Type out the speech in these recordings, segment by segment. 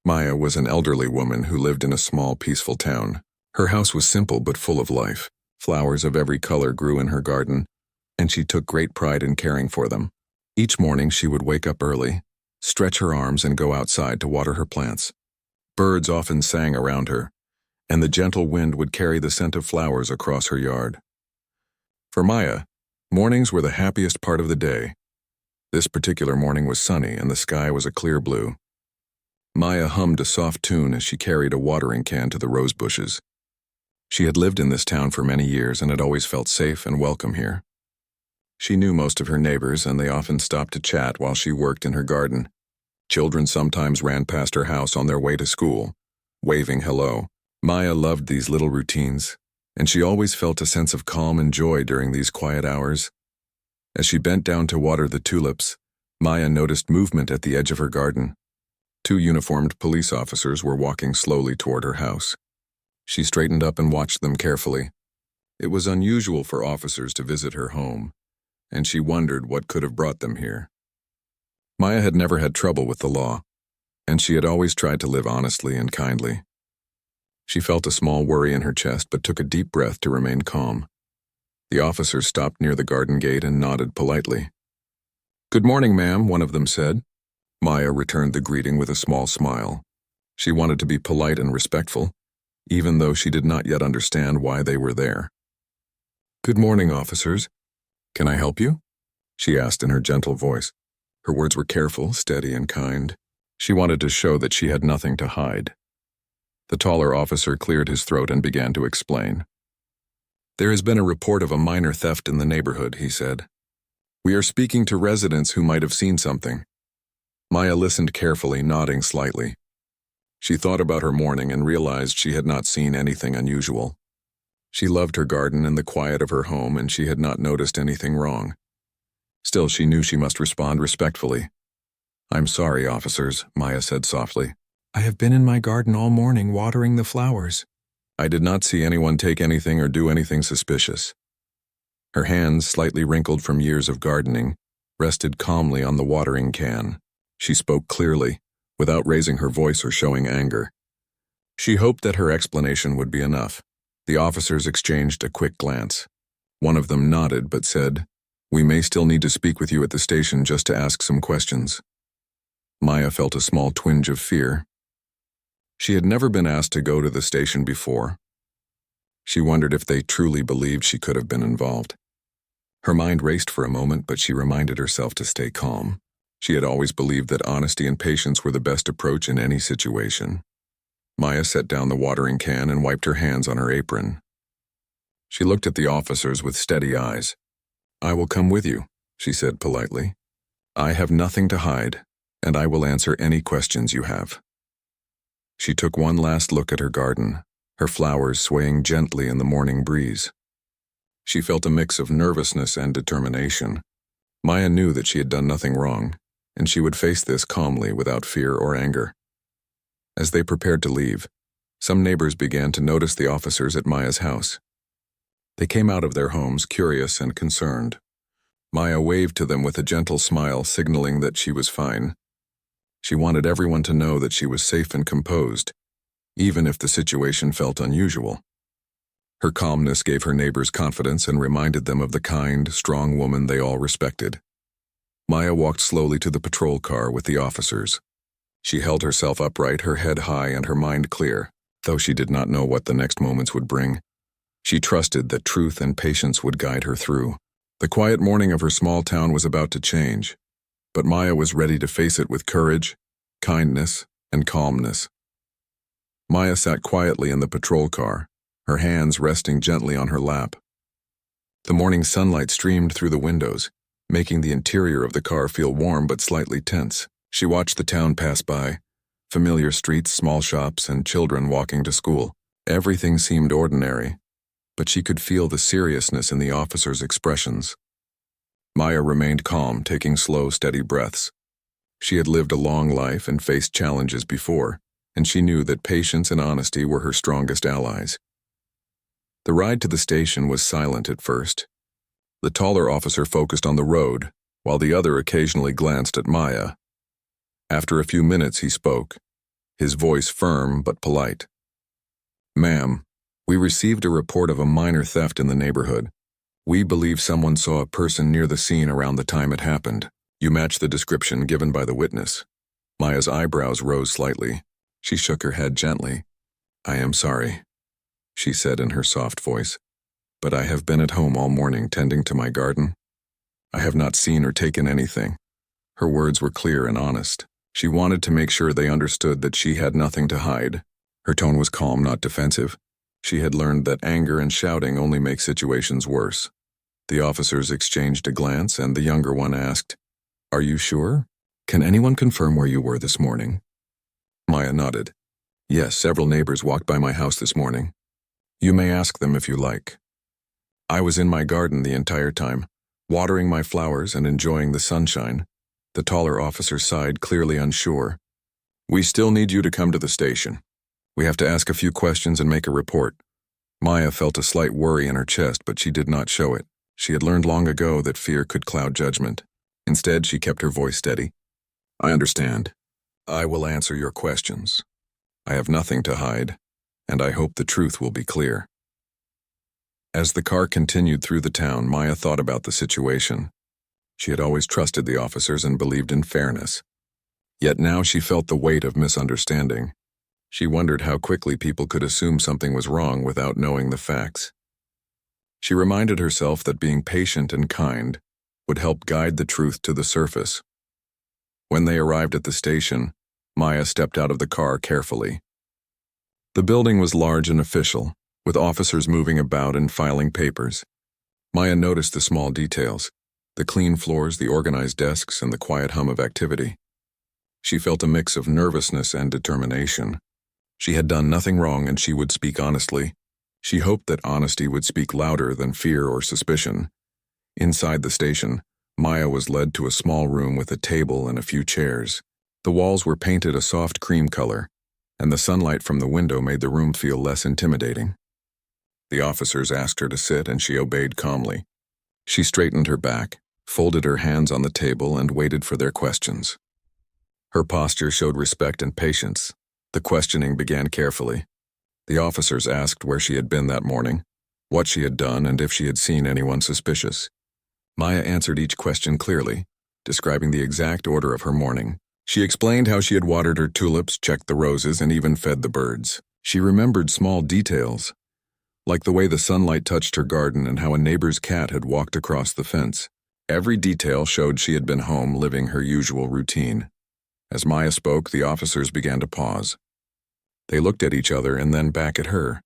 Maya was an elderly woman who lived in a small, peaceful town. Her house was simple but full of life. Flowers of every color grew in her garden, and she took great pride in caring for them. Each morning she would wake up early, stretch her arms and go outside to water her plants. Birds often sang around her, and the gentle wind would carry the scent of flowers across her yard. For Maya, mornings were the happiest part of the day. This particular morning was sunny and the sky was a clear blue. Maya hummed a soft tune as she carried a watering can to the rose bushes. She had lived in this town for many years and had always felt safe and welcome here. She knew most of her neighbors and they often stopped to chat while she worked in her garden. Children sometimes ran past her house on their way to school, waving hello. Maya loved these little routines, and she always felt a sense of calm and joy during these quiet hours. As she bent down to water the tulips, Maya noticed movement at the edge of her garden. 2 uniformed police officers were walking slowly toward her house. She straightened up and watched them carefully. It was unusual for officers to visit her home, and she wondered what could have brought them here. Maya had never had trouble with the law, and she had always tried to live honestly and kindly. She felt a small worry in her chest but took a deep breath to remain calm. The officers stopped near the garden gate and nodded politely. "Good morning, ma'am," one of them said. Maya returned the greeting with a small smile. She wanted to be polite and respectful, even though she did not yet understand why they were there. "Good morning, officers. Can I help you?" she asked in her gentle voice. Her words were careful, steady, and kind. She wanted to show that she had nothing to hide. The taller officer cleared his throat and began to explain. "There has been a report of a minor theft in the neighborhood," he said. "We are speaking to residents who might have seen something." Maya listened carefully, nodding slightly. She thought about her morning and realized she had not seen anything unusual. She loved her garden and the quiet of her home, and she had not noticed anything wrong. Still, she knew she must respond respectfully. "I'm sorry, officers," Maya said softly. "I have been in my garden all morning watering the flowers. I did not see anyone take anything or do anything suspicious." Her hands, slightly wrinkled from years of gardening, rested calmly on the watering can. She spoke clearly, without raising her voice or showing anger. She hoped that her explanation would be enough. The officers exchanged a quick glance. One of them nodded but said, "We may still need to speak with you at the station just to ask some questions." Maya felt a small twinge of fear. She had never been asked to go to the station before. She wondered if they truly believed she could have been involved. Her mind raced for a moment, but she reminded herself to stay calm. She had always believed that honesty and patience were the best approach in any situation. Maya set down the watering can and wiped her hands on her apron. She looked at the officers with steady eyes. "I will come with you," she said politely. "I have nothing to hide, and I will answer any questions you have." She took one last look at her garden, her flowers swaying gently in the morning breeze. She felt a mix of nervousness and determination. Maya knew that she had done nothing wrong, and she would face this calmly without fear or anger. As they prepared to leave, some neighbors began to notice the officers at Maya's house. They came out of their homes curious and concerned. Maya waved to them with a gentle smile, signaling that she was fine. She wanted everyone to know that she was safe and composed, even if the situation felt unusual. Her calmness gave her neighbors confidence and reminded them of the kind, strong woman they all respected. Maya walked slowly to the patrol car with the officers. She held herself upright, her head high and her mind clear, though she did not know what the next moments would bring. She trusted that truth and patience would guide her through. The quiet morning of her small town was about to change, but Maya was ready to face it with courage, kindness, and calmness. Maya sat quietly in the patrol car, her hands resting gently on her lap. The morning sunlight streamed through the windows, making the interior of the car feel warm but slightly tense. She watched the town pass by, familiar streets, small shops, and children walking to school. Everything seemed ordinary, but she could feel the seriousness in the officers' expressions. Maya remained calm, taking slow, steady breaths. She had lived a long life and faced challenges before, and she knew that patience and honesty were her strongest allies. The ride to the station was silent at first. The taller officer focused on the road, while the other occasionally glanced at Maya. After a few minutes, he spoke. his voice firm but polite. "Ma'am, we received a report of a minor theft in the neighborhood. We believe someone saw a person near the scene around the time it happened. You match the description given by the witness." Maya's eyebrows rose slightly. She shook her head gently. "I am sorry," she said in her soft voice, "but I have been at home all morning tending to my garden. I have not seen or taken anything." Her words were clear and honest. She wanted to make sure they understood that she had nothing to hide. Her tone was calm, not defensive. She had learned that anger and shouting only make situations worse. The officers exchanged a glance, and the younger one asked, "Are you sure? Can anyone confirm where you were this morning?" Maya nodded. "Yes, several neighbors walked by my house this morning. You may ask them if you like. I was in my garden the entire time, watering my flowers and enjoying the sunshine." The taller officer sighed, clearly unsure. "We still need you to come to the station. We have to ask a few questions and make a report." Maya felt a slight worry in her chest, but she did not show it. She had learned long ago that fear could cloud judgment. Instead, she kept her voice steady. "I understand. I will answer your questions. I have nothing to hide, and I hope the truth will be clear." As the car continued through the town, Maya thought about the situation. She had always trusted the officers and believed in fairness. Yet now she felt the weight of misunderstanding. She wondered how quickly people could assume something was wrong without knowing the facts. She reminded herself that being patient and kind would help guide the truth to the surface. When they arrived at the station, Maya stepped out of the car carefully. The building was large and official, with officers moving about and filing papers. Maya noticed the small details: the clean floors, the organized desks, and the quiet hum of activity. She felt a mix of nervousness and determination. She had done nothing wrong, and she would speak honestly. She hoped that honesty would speak louder than fear or suspicion. Inside the station, Maya was led to a small room with a table and a few chairs. The walls were painted a soft cream color, and the sunlight from the window made the room feel less intimidating. The officers asked her to sit, and she obeyed calmly. She straightened her back, folded her hands on the table, and waited for their questions. Her posture showed respect and patience. The questioning began carefully. The officers asked where she had been that morning, what she had done, and if she had seen anyone suspicious. Maya answered each question clearly, describing the exact order of her morning. She explained how she had watered her tulips, checked the roses, and even fed the birds. She remembered small details, like the way the sunlight touched her garden and how a neighbor's cat had walked across the fence. Every detail showed she had been home living her usual routine. As Maya spoke, the officers began to pause. They looked at each other and then back at her.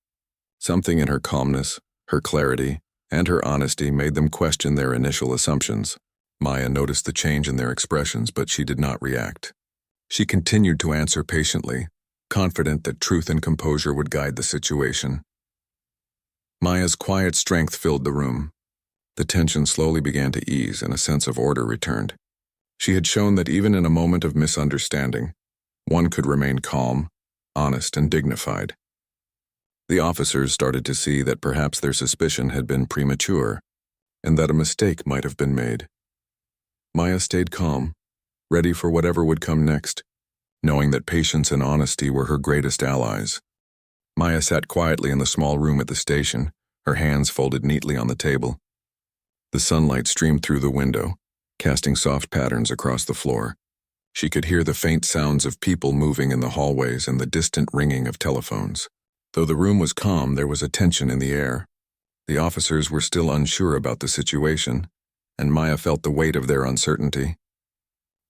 Something in her calmness, her clarity, and her honesty made them question their initial assumptions. Maya noticed the change in their expressions, but she did not react. She continued to answer patiently, confident that truth and composure would guide the situation. Maya's quiet strength filled the room. The tension slowly began to ease and a sense of order returned. She had shown that even in a moment of misunderstanding, one could remain calm, honest, and dignified. The officers started to see that perhaps their suspicion had been premature, and that a mistake might have been made. Maya stayed calm, ready for whatever would come next, knowing that patience and honesty were her greatest allies. Maya sat quietly in the small room at the station, her hands folded neatly on the table. The sunlight streamed through the window, casting soft patterns across the floor. She could hear the faint sounds of people moving in the hallways and the distant ringing of telephones. Though the room was calm, there was a tension in the air. The officers were still unsure about the situation, and Maya felt the weight of their uncertainty.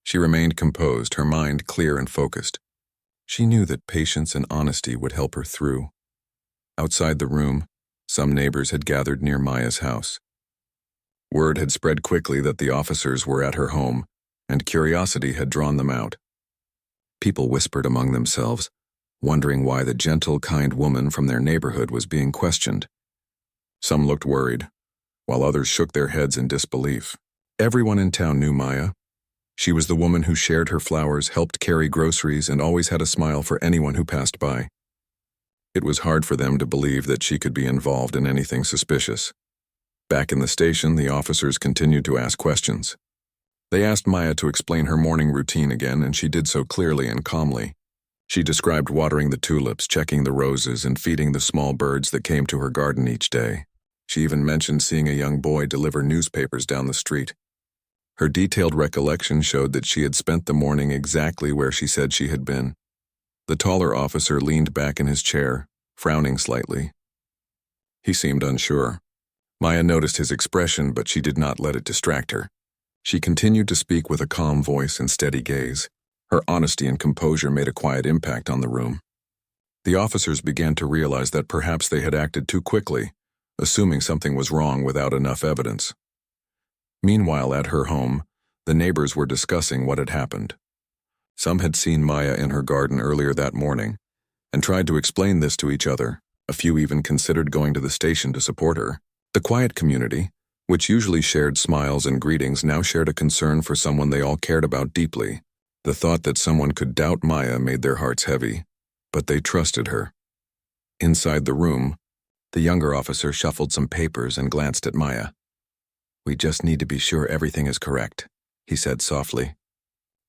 She remained composed, her mind clear and focused. She knew that patience and honesty would help her through. Outside the room, some neighbors had gathered near Maya's house. Word had spread quickly that the officers were at her home, and curiosity had drawn them out. People whispered among themselves, wondering why the gentle, kind woman from their neighborhood was being questioned. Some looked worried, while others shook their heads in disbelief. Everyone in town knew Maya. She was the woman who shared her flowers, helped carry groceries, and always had a smile for anyone who passed by. It was hard for them to believe that she could be involved in anything suspicious. Back in the station, the officers continued to ask questions. They asked Maya to explain her morning routine again, and she did so clearly and calmly. She described watering the tulips, checking the roses, and feeding the small birds that came to her garden each day. She even mentioned seeing a young boy deliver newspapers down the street. Her detailed recollection showed that she had spent the morning exactly where she said she had been. The taller officer leaned back in his chair, frowning slightly. He seemed unsure. Maya noticed his expression, but she did not let it distract her. She continued to speak with a calm voice and steady gaze. Her honesty and composure made a quiet impact on the room. The officers began to realize that perhaps they had acted too quickly, assuming something was wrong without enough evidence. Meanwhile, at her home, the neighbors were discussing what had happened. Some had seen Maya in her garden earlier that morning and tried to explain this to each other. A few even considered going to the station to support her. The quiet community, which usually shared smiles and greetings, now shared a concern for someone they all cared about deeply. The thought that someone could doubt Maya made their hearts heavy, but they trusted her. Inside the room, the younger officer shuffled some papers and glanced at Maya. "We just need to be sure everything is correct," he said softly.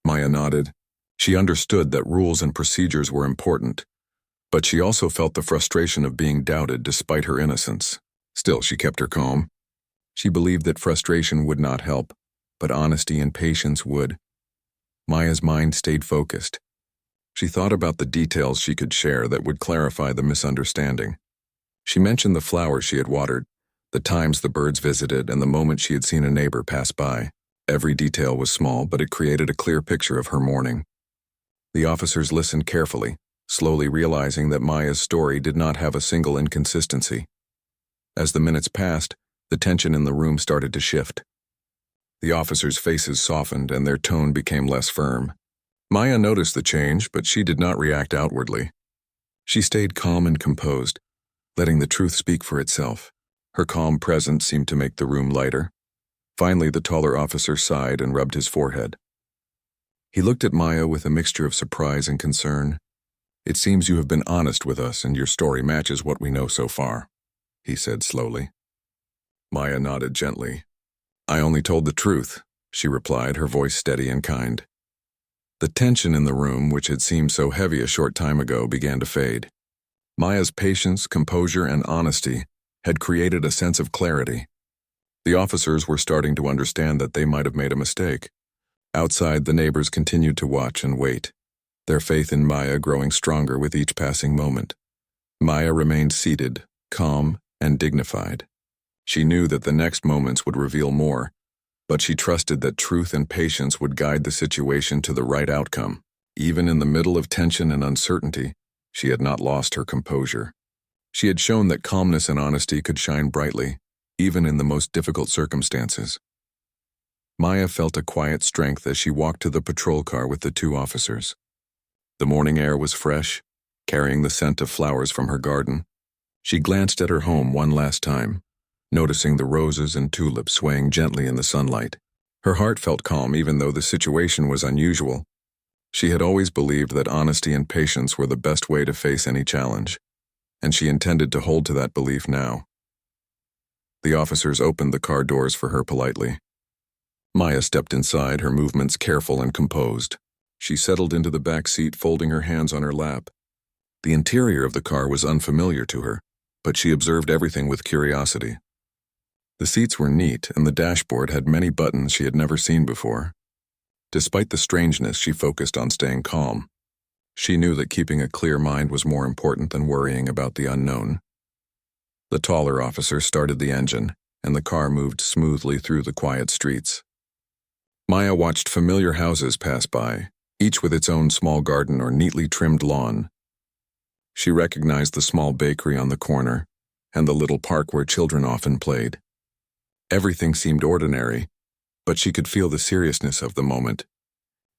Maya nodded. She understood that rules and procedures were important, but she also felt the frustration of being doubted despite her innocence. Still, she kept her calm. She believed that frustration would not help, but honesty and patience would. Maya's mind stayed focused. She thought about the details she could share that would clarify the misunderstanding. She mentioned the flowers she had watered, the times the birds visited, and the moment she had seen a neighbor pass by. Every detail was small, but it created a clear picture of her morning. The officers listened carefully, slowly realizing that Maya's story did not have a single inconsistency. As the minutes passed, the tension in the room started to shift. The officers' faces softened and their tone became less firm. Maya noticed the change, but she did not react outwardly. She stayed calm and composed, letting the truth speak for itself. Her calm presence seemed to make the room lighter. Finally, the taller officer sighed and rubbed his forehead. He looked at Maya with a mixture of surprise and concern. "It seems you have been honest with us and your story matches what we know so far," he said slowly. Maya nodded gently. "I only told the truth," she replied, her voice steady and kind. The tension in the room, which had seemed so heavy a short time ago, began to fade. Maya's patience, composure, and honesty had created a sense of clarity. The officers were starting to understand that they might have made a mistake. Outside, the neighbors continued to watch and wait, their faith in Maya growing stronger with each passing moment. Maya remained seated, calm, and dignified. She knew that the next moments would reveal more, but she trusted that truth and patience would guide the situation to the right outcome. Even in the middle of tension and uncertainty, she had not lost her composure. She had shown that calmness and honesty could shine brightly, even in the most difficult circumstances. Maya felt a quiet strength as she walked to the patrol car with the two officers. The morning air was fresh, carrying the scent of flowers from her garden. She glanced at her home one last time, noticing the roses and tulips swaying gently in the sunlight. Her heart felt calm even though the situation was unusual. She had always believed that honesty and patience were the best way to face any challenge, and she intended to hold to that belief now. The officers opened the car doors for her politely. Maya stepped inside, her movements careful and composed. She settled into the back seat, folding her hands on her lap. The interior of the car was unfamiliar to her, but she observed everything with curiosity. The seats were neat, and the dashboard had many buttons she had never seen before. Despite the strangeness, she focused on staying calm. She knew that keeping a clear mind was more important than worrying about the unknown. The taller officer started the engine, and the car moved smoothly through the quiet streets. Maya watched familiar houses pass by, each with its own small garden or neatly trimmed lawn. She recognized the small bakery on the corner and the little park where children often played. Everything seemed ordinary, but she could feel the seriousness of the moment.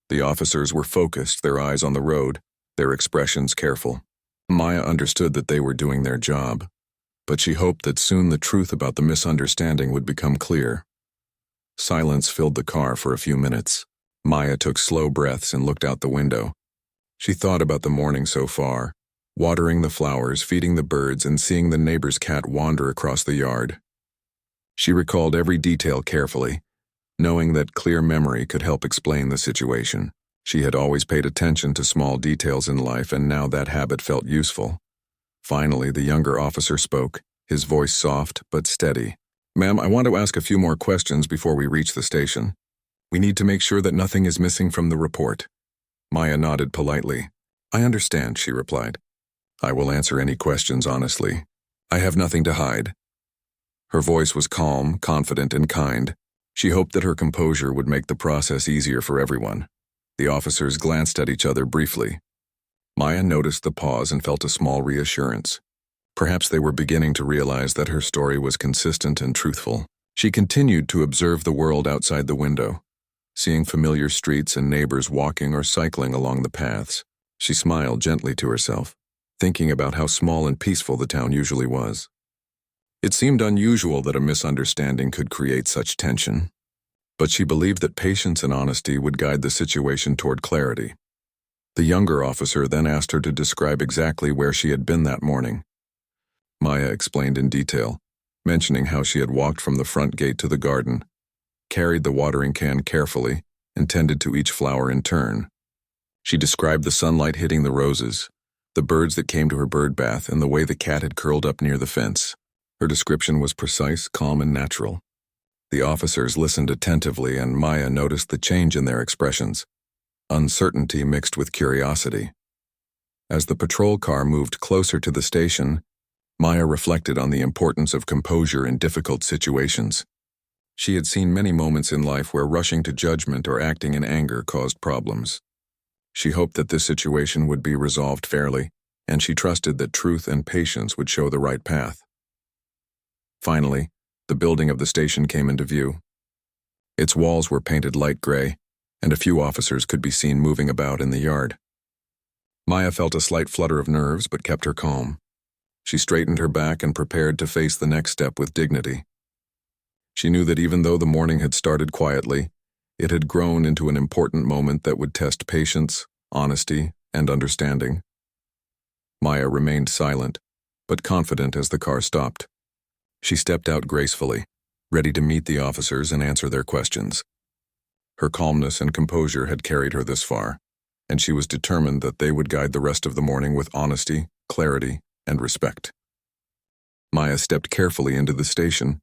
The officers were focused, their eyes on the road, their expressions careful. Maya understood that they were doing their job, but she hoped that soon the truth about the misunderstanding would become clear. Silence filled the car for a few minutes. Maya took slow breaths and looked out the window. She thought about the morning so far, watering the flowers, feeding the birds, and seeing the neighbor's cat wander across the yard. She recalled every detail carefully, knowing that clear memory could help explain the situation. She had always paid attention to small details in life, and now that habit felt useful. Finally, the younger officer spoke, his voice soft but steady. "Ma'am, I want to ask a few more questions before we reach the station. We need to make sure that nothing is missing from the report." Maya nodded politely. "I understand," she replied. "I will answer any questions honestly. I have nothing to hide." Her voice was calm, confident, and kind. She hoped that her composure would make the process easier for everyone. The officers glanced at each other briefly. Maya noticed the pause and felt a small reassurance. Perhaps they were beginning to realize that her story was consistent and truthful. She continued to observe the world outside the window, seeing familiar streets and neighbors walking or cycling along the paths. She smiled gently to herself, thinking about how small and peaceful the town usually was. It seemed unusual that a misunderstanding could create such tension, but she believed that patience and honesty would guide the situation toward clarity. The younger officer then asked her to describe exactly where she had been that morning. Maya explained in detail, mentioning how she had walked from the front gate to the garden, carried the watering can carefully, and tended to each flower in turn. She described the sunlight hitting the roses, the birds that came to her bird bath, and the way the cat had curled up near the fence. Her description was precise, calm, and natural. The officers listened attentively, and Maya noticed the change in their expressions, uncertainty mixed with curiosity. As the patrol car moved closer to the station, Maya reflected on the importance of composure in difficult situations. She had seen many moments in life where rushing to judgment or acting in anger caused problems. She hoped that this situation would be resolved fairly, and she trusted that truth and patience would show the right path. Finally, the building of the station came into view. Its walls were painted light gray, and a few officers could be seen moving about in the yard. Maya felt a slight flutter of nerves but kept her calm. She straightened her back and prepared to face the next step with dignity. She knew that even though the morning had started quietly, it had grown into an important moment that would test patience, honesty, and understanding. Maya remained silent, but confident as the car stopped. She stepped out gracefully, ready to meet the officers and answer their questions. Her calmness and composure had carried her this far, and she was determined that they would guide the rest of the morning with honesty, clarity, and respect. Maya stepped carefully into the station,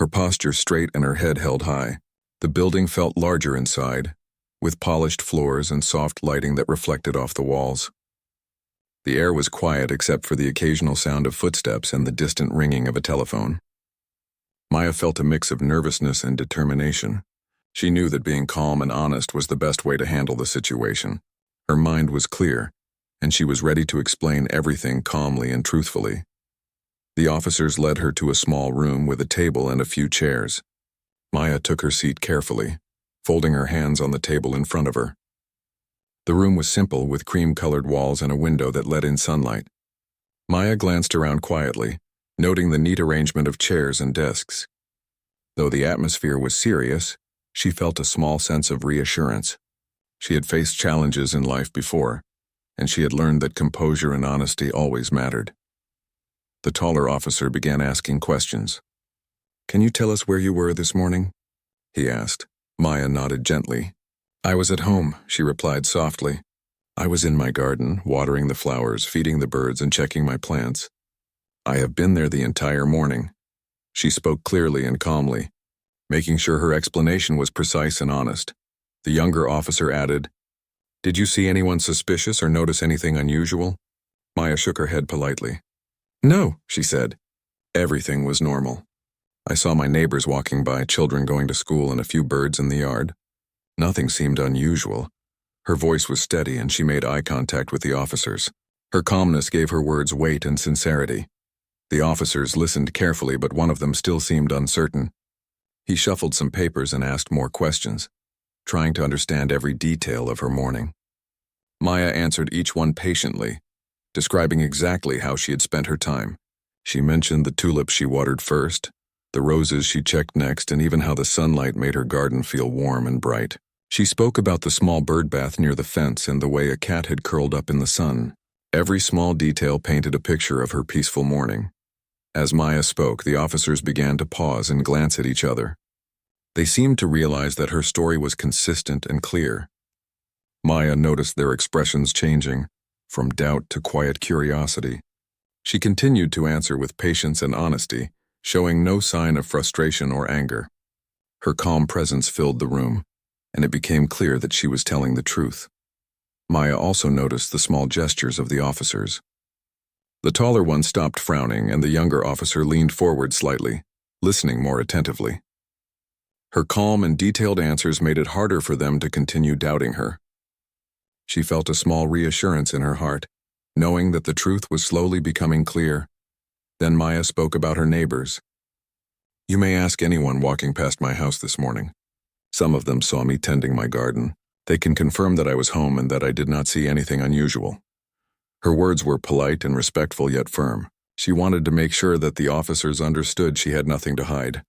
her posture straight and her head held high. The building felt larger inside, with polished floors and soft lighting that reflected off the walls. The air was quiet except for the occasional sound of footsteps and the distant ringing of a telephone. Maya felt a mix of nervousness and determination. She knew that being calm and honest was the best way to handle the situation. Her mind was clear, and she was ready to explain everything calmly and truthfully. The officers led her to a small room with a table and a few chairs. Maya took her seat carefully, folding her hands on the table in front of her. The room was simple, with cream-colored walls and a window that let in sunlight. Maya glanced around quietly, noting the neat arrangement of chairs and desks. Though the atmosphere was serious, she felt a small sense of reassurance. She had faced challenges in life before, and she had learned that composure and honesty always mattered. The taller officer began asking questions. "Can you tell us where you were this morning?" he asked. Maya nodded gently. "I was at home," she replied softly. "I was in my garden, watering the flowers, feeding the birds, and checking my plants. I have been there the entire morning." She spoke clearly and calmly, making sure her explanation was precise and honest. The younger officer added, "Did you see anyone suspicious or notice anything unusual?" Maya shook her head politely. "No," she said. "Everything was normal. I saw my neighbors walking by, children going to school, and a few birds in the yard. Nothing seemed unusual." Her voice was steady, and she made eye contact with the officers. Her calmness gave her words weight and sincerity. The officers listened carefully, but one of them still seemed uncertain. He shuffled some papers and asked more questions, trying to understand every detail of her morning. Maya answered each one patiently, describing exactly how she had spent her time. She mentioned the tulips she watered first, the roses she checked next, and even how the sunlight made her garden feel warm and bright. She spoke about the small bird bath near the fence and the way a cat had curled up in the sun. Every small detail painted a picture of her peaceful morning. As Maya spoke, the officers began to pause and glance at each other. They seemed to realize that her story was consistent and clear. Maya noticed their expressions changing, from doubt to quiet curiosity. She continued to answer with patience and honesty, showing no sign of frustration or anger. Her calm presence filled the room, and it became clear that she was telling the truth. Maya also noticed the small gestures of the officers. The taller one stopped frowning, and the younger officer leaned forward slightly, listening more attentively. Her calm and detailed answers made it harder for them to continue doubting her. She felt a small reassurance in her heart, knowing that the truth was slowly becoming clear. Then Maya spoke about her neighbors. "You may ask anyone walking past my house this morning. Some of them saw me tending my garden. They can confirm that I was home and that I did not see anything unusual." Her words were polite and respectful yet firm. She wanted to make sure that the officers understood she had nothing to hide.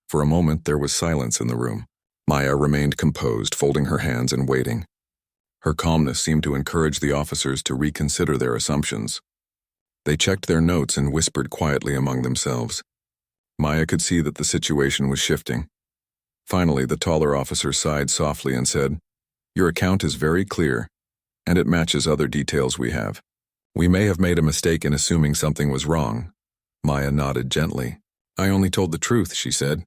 For a moment there was silence in the room. Maya remained composed, folding her hands and waiting. Her calmness seemed to encourage the officers to reconsider their assumptions. They checked their notes and whispered quietly among themselves. Maya could see that the situation was shifting. Finally, the taller officer sighed softly and said, "Your account is very clear, and it matches other details we have. We may have made a mistake in assuming something was wrong." Maya nodded gently. "I only told the truth," she said.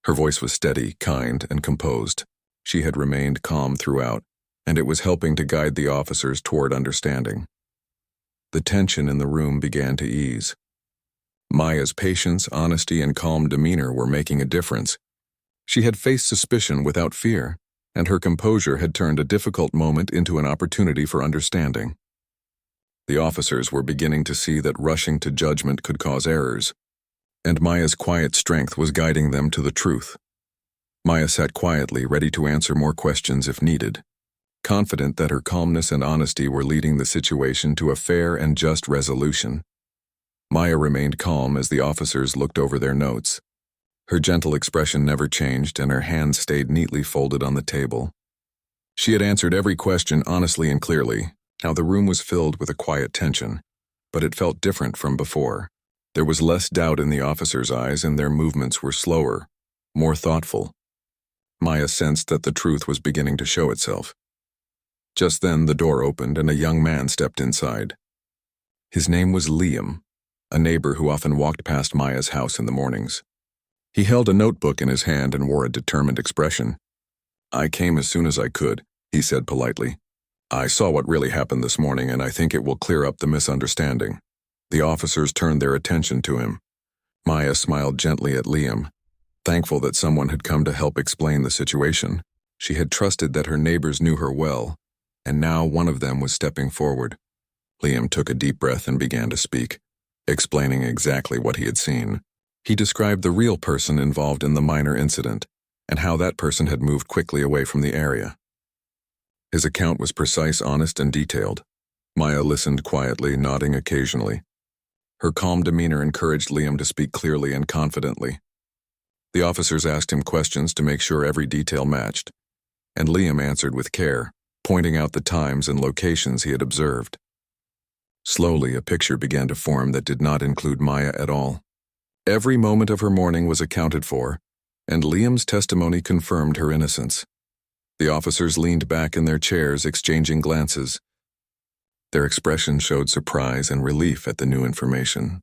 Her voice was steady, kind, and composed. She had remained calm throughout, and it was helping to guide the officers toward understanding. The tension in the room began to ease. Maya's patience, honesty, and calm demeanor were making a difference. She had faced suspicion without fear, and her composure had turned a difficult moment into an opportunity for understanding. The officers were beginning to see that rushing to judgment could cause errors, and Maya's quiet strength was guiding them to the truth. Maya sat quietly, ready to answer more questions if needed, confident that her calmness and honesty were leading the situation to a fair and just resolution. Maya remained calm as the officers looked over their notes. Her gentle expression never changed, and her hands stayed neatly folded on the table. She had answered every question honestly and clearly. Now the room was filled with a quiet tension, but it felt different from before. There was less doubt in the officers' eyes, and their movements were slower, more thoughtful. Maya sensed that the truth was beginning to show itself. Just then the door opened and a young man stepped inside. His name was Liam, a neighbor who often walked past Maya's house in the mornings. He held a notebook in his hand and wore a determined expression. "I came as soon as I could," he said politely. "I saw what really happened this morning, and I think it will clear up the misunderstanding." The officers turned their attention to him. Maya smiled gently at Liam, thankful that someone had come to help explain the situation. She had trusted that her neighbors knew her well, and now one of them was stepping forward. Liam took a deep breath and began to speak, explaining exactly what he had seen. He described the real person involved in the minor incident, and how that person had moved quickly away from the area. His account was precise, honest, and detailed. Maya listened quietly, nodding occasionally. Her calm demeanor encouraged Liam to speak clearly and confidently. The officers asked him questions to make sure every detail matched, and Liam answered with care, pointing out the times and locations he had observed. Slowly, a picture began to form that did not include Maya at all. Every moment of her morning was accounted for, and Liam's testimony confirmed her innocence. The officers leaned back in their chairs, exchanging glances. Their expression showed surprise and relief at the new information.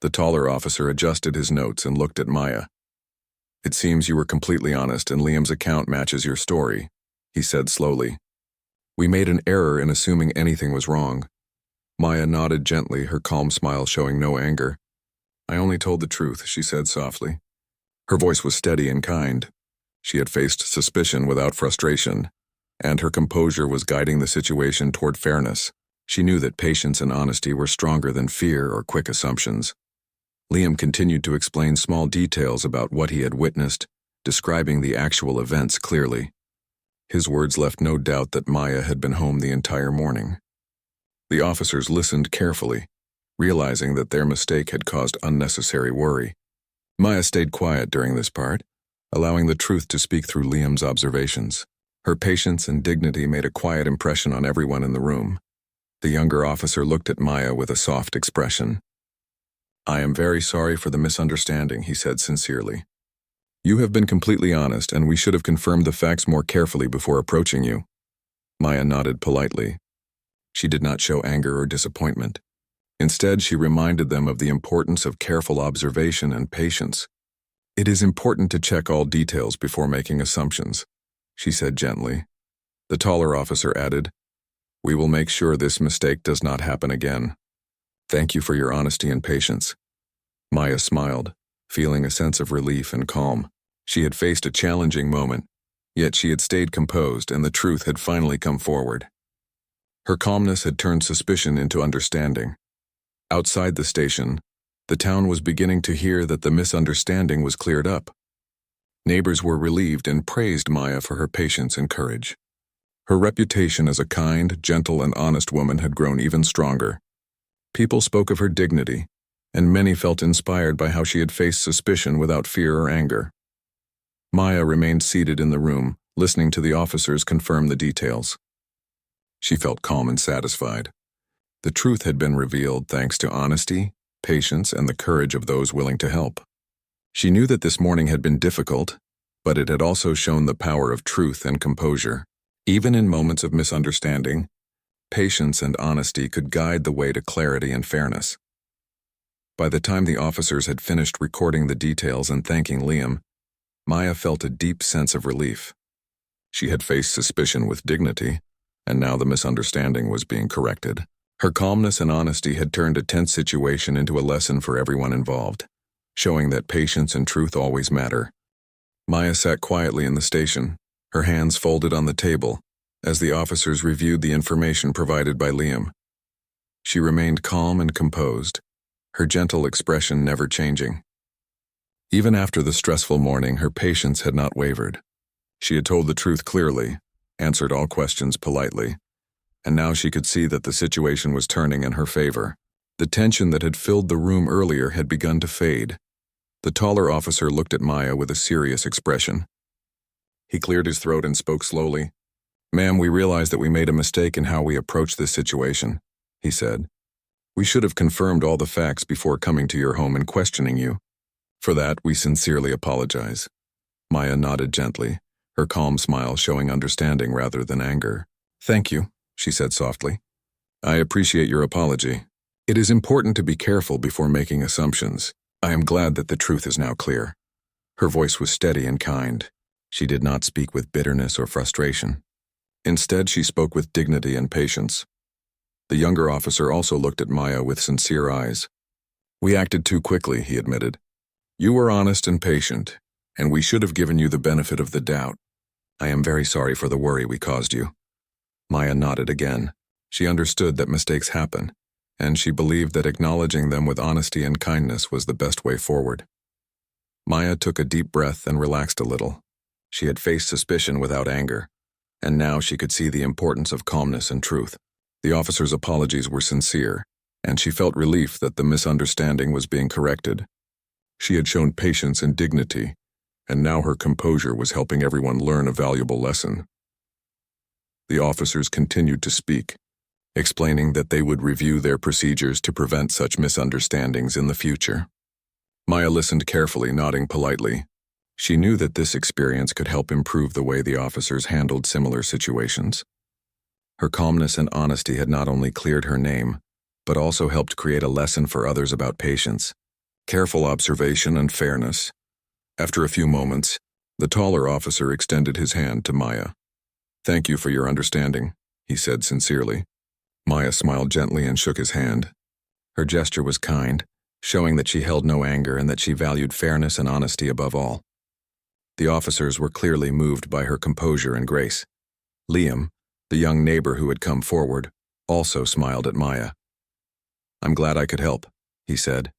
The taller officer adjusted his notes and looked at Maya. "It seems you were completely honest, and Liam's account matches your story," he said slowly. "We made an error in assuming anything was wrong." Maya nodded gently, her calm smile showing no anger. "I only told the truth," she said softly. Her voice was steady and kind. She had faced suspicion without frustration, and her composure was guiding the situation toward fairness. She knew that patience and honesty were stronger than fear or quick assumptions. Liam continued to explain small details about what he had witnessed, describing the actual events clearly. His words left no doubt that Maya had been home the entire morning. The officers listened carefully, realizing that their mistake had caused unnecessary worry. Maya stayed quiet during this part, allowing the truth to speak through Liam's observations. Her patience and dignity made a quiet impression on everyone in the room. The younger officer looked at Maya with a soft expression. "I am very sorry for the misunderstanding," he said sincerely. "You have been completely honest, and we should have confirmed the facts more carefully before approaching you." Maya nodded politely. She did not show anger or disappointment. Instead, she reminded them of the importance of careful observation and patience. "It is important to check all details before making assumptions," she said gently. The taller officer added, "We will make sure this mistake does not happen again. Thank you for your honesty and patience." Maya smiled, feeling a sense of relief and calm. She had faced a challenging moment, yet she had stayed composed and the truth had finally come forward. Her calmness had turned suspicion into understanding. Outside the station, the town was beginning to hear that the misunderstanding was cleared up. Neighbors were relieved and praised Maya for her patience and courage. Her reputation as a kind, gentle, and honest woman had grown even stronger. People spoke of her dignity, and many felt inspired by how she had faced suspicion without fear or anger. Maya remained seated in the room, listening to the officers confirm the details. She felt calm and satisfied. The truth had been revealed thanks to honesty, patience, and the courage of those willing to help. She knew that this morning had been difficult, but it had also shown the power of truth and composure. Even in moments of misunderstanding, patience and honesty could guide the way to clarity and fairness. By the time the officers had finished recording the details and thanking Liam, Maya felt a deep sense of relief. She had faced suspicion with dignity, and now the misunderstanding was being corrected. Her calmness and honesty had turned a tense situation into a lesson for everyone involved, showing that patience and truth always matter. Maya sat quietly in the station, her hands folded on the table, as the officers reviewed the information provided by Liam. She remained calm and composed, her gentle expression never changing. Even after the stressful morning, her patience had not wavered. She had told the truth clearly, answered all questions politely, and now she could see that the situation was turning in her favor. The tension that had filled the room earlier had begun to fade. The taller officer looked at Maya with a serious expression. He cleared his throat and spoke slowly. "Ma'am, we realize that we made a mistake in how we approached this situation," he said. "We should have confirmed all the facts before coming to your home and questioning you. For that, we sincerely apologize." Maya nodded gently, her calm smile showing understanding rather than anger. "Thank you," she said softly. "I appreciate your apology. It is important to be careful before making assumptions. I am glad that the truth is now clear." Her voice was steady and kind. She did not speak with bitterness or frustration. Instead, she spoke with dignity and patience. The younger officer also looked at Maya with sincere eyes. "We acted too quickly," he admitted. "You were honest and patient, and we should have given you the benefit of the doubt. I am very sorry for the worry we caused you." Maya nodded again. She understood that mistakes happen, and she believed that acknowledging them with honesty and kindness was the best way forward. Maya took a deep breath and relaxed a little. She had faced suspicion without anger, and now she could see the importance of calmness and truth. The officer's apologies were sincere, and she felt relief that the misunderstanding was being corrected. She had shown patience and dignity, and now her composure was helping everyone learn a valuable lesson. The officers continued to speak, explaining that they would review their procedures to prevent such misunderstandings in the future. Maya listened carefully, nodding politely. She knew that this experience could help improve the way the officers handled similar situations. Her calmness and honesty had not only cleared her name, but also helped create a lesson for others about patience, careful observation, and fairness. After a few moments, the taller officer extended his hand to Maya. "Thank you for your understanding," he said sincerely. Maya smiled gently and shook his hand. Her gesture was kind, showing that she held no anger and that she valued fairness and honesty above all. The officers were clearly moved by her composure and grace. Liam, the young neighbor who had come forward, also smiled at Maya. "I'm glad I could help," he said.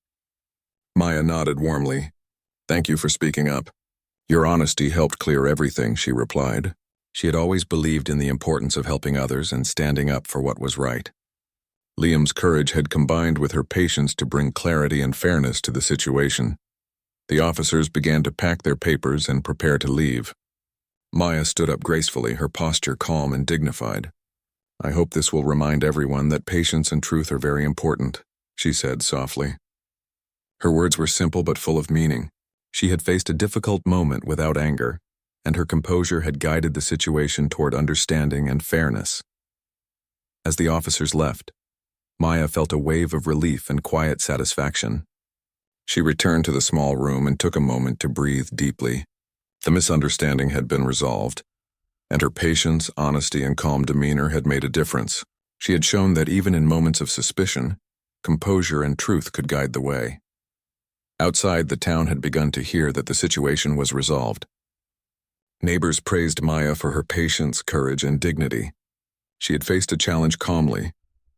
Maya nodded warmly. "Thank you for speaking up. Your honesty helped clear everything," she replied. She had always believed in the importance of helping others and standing up for what was right. Liam's courage had combined with her patience to bring clarity and fairness to the situation. The officers began to pack their papers and prepare to leave. Maya stood up gracefully, her posture calm and dignified. "I hope this will remind everyone that patience and truth are very important," she said softly. Her words were simple but full of meaning. She had faced a difficult moment without anger, and her composure had guided the situation toward understanding and fairness. As the officers left, Maya felt a wave of relief and quiet satisfaction. She returned to the small room and took a moment to breathe deeply. The misunderstanding had been resolved, and her patience, honesty, and calm demeanor had made a difference. She had shown that even in moments of suspicion, composure and truth could guide the way. Outside, the town had begun to hear that the situation was resolved. Neighbors praised Maya for her patience, courage, and dignity. She had faced a challenge calmly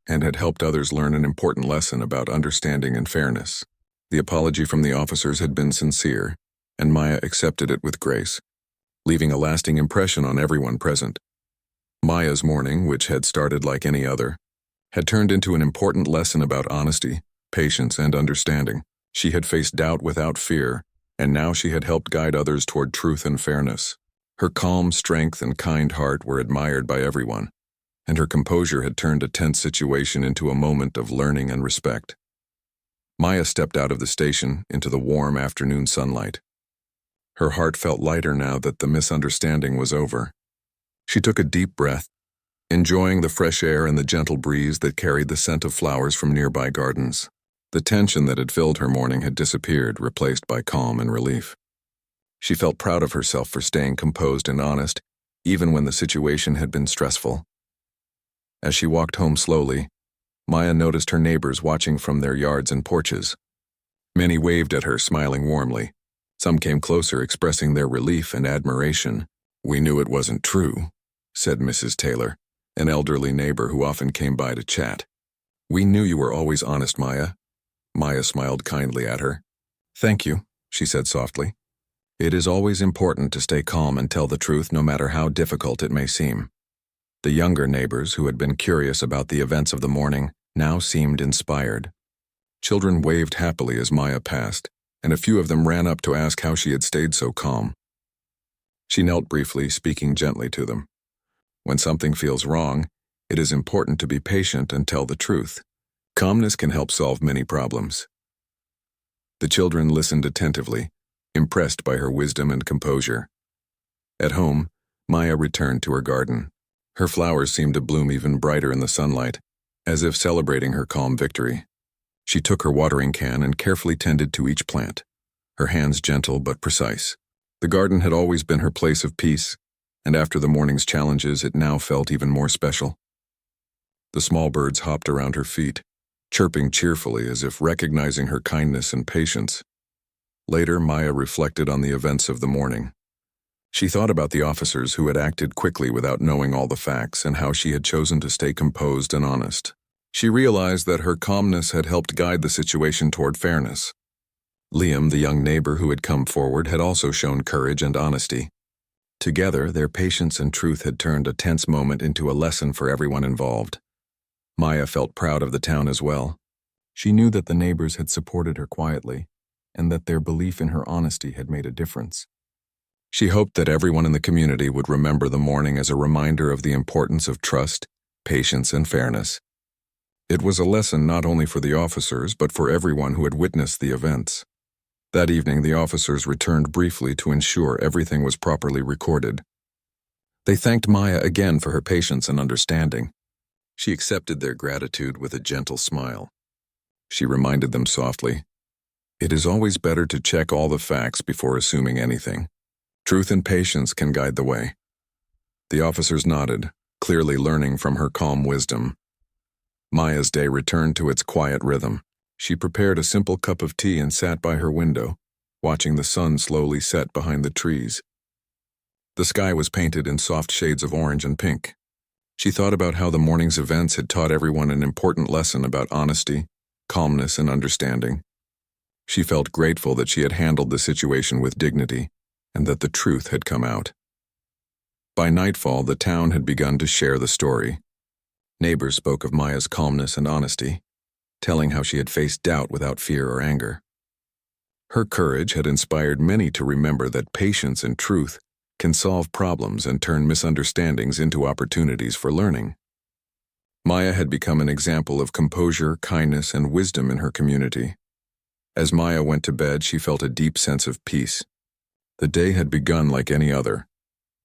and had helped others learn an important lesson about understanding and fairness. The apology from the officers had been sincere, and Maya accepted it with grace, leaving a lasting impression on everyone present. Maya's morning, which had started like any other, had turned into an important lesson about honesty, patience, and understanding. She had faced doubt without fear, and now she had helped guide others toward truth and fairness. Her calm strength and kind heart were admired by everyone, and her composure had turned a tense situation into a moment of learning and respect. Maya stepped out of the station into the warm afternoon sunlight. Her heart felt lighter now that the misunderstanding was over. She took a deep breath, enjoying the fresh air and the gentle breeze that carried the scent of flowers from nearby gardens. The tension that had filled her morning had disappeared, replaced by calm and relief. She felt proud of herself for staying composed and honest, even when the situation had been stressful. As she walked home slowly, Maya noticed her neighbors watching from their yards and porches. Many waved at her, smiling warmly. Some came closer, expressing their relief and admiration. "We knew it wasn't true," said Mrs. Taylor, an elderly neighbor who often came by to chat. "We knew you were always honest, Maya." Maya smiled kindly at her. "Thank you," she said softly. "It is always important to stay calm and tell the truth no matter how difficult it may seem." The younger neighbors, who had been curious about the events of the morning, now seemed inspired. Children waved happily as Maya passed, and a few of them ran up to ask how she had stayed so calm. She knelt briefly, speaking gently to them. When something feels wrong, it is important to be patient and tell the truth. Calmness can help solve many problems. The children listened attentively, impressed by her wisdom and composure. At home, Maya returned to her garden. Her flowers seemed to bloom even brighter in the sunlight, as if celebrating her calm victory. She took her watering can and carefully tended to each plant, her hands gentle but precise. The garden had always been her place of peace, and after the morning's challenges, it now felt even more special. The small birds hopped around her feet, chirping cheerfully as if recognizing her kindness and patience. Later, Maya reflected on the events of the morning. She thought about the officers who had acted quickly without knowing all the facts and how she had chosen to stay composed and honest. She realized that her calmness had helped guide the situation toward fairness. Liam, the young neighbor who had come forward, had also shown courage and honesty. Together, their patience and truth had turned a tense moment into a lesson for everyone involved. Maya felt proud of the town as well. She knew that the neighbors had supported her quietly, and that their belief in her honesty had made a difference. She hoped that everyone in the community would remember the morning as a reminder of the importance of trust, patience, and fairness. It was a lesson not only for the officers, but for everyone who had witnessed the events. That evening, the officers returned briefly to ensure everything was properly recorded. They thanked Maya again for her patience and understanding. She accepted their gratitude with a gentle smile. She reminded them softly, "It is always better to check all the facts before assuming anything. Truth and patience can guide the way." The officers nodded, clearly learning from her calm wisdom. Maya's day returned to its quiet rhythm. She prepared a simple cup of tea and sat by her window, watching the sun slowly set behind the trees. The sky was painted in soft shades of orange and pink. She thought about how the morning's events had taught everyone an important lesson about honesty, calmness, and understanding. She felt grateful that she had handled the situation with dignity, and that the truth had come out. By nightfall, the town had begun to share the story. Neighbors spoke of Maya's calmness and honesty, telling how she had faced doubt without fear or anger. Her courage had inspired many to remember that patience and truth can solve problems and turn misunderstandings into opportunities for learning. Maya had become an example of composure, kindness, and wisdom in her community. As Maya went to bed, she felt a deep sense of peace. The day had begun like any other,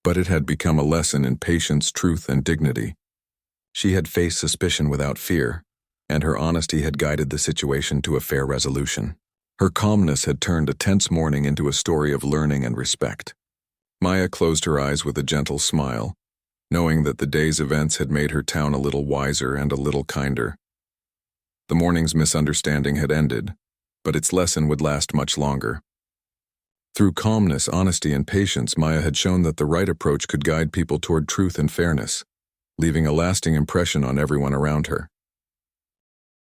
but it had become a lesson in patience, truth, and dignity. She had faced suspicion without fear, and her honesty had guided the situation to a fair resolution. Her calmness had turned a tense morning into a story of learning and respect. Maya closed her eyes with a gentle smile, knowing that the day's events had made her town a little wiser and a little kinder. The morning's misunderstanding had ended, but its lesson would last much longer. Through calmness, honesty, and patience, Maya had shown that the right approach could guide people toward truth and fairness, leaving a lasting impression on everyone around her.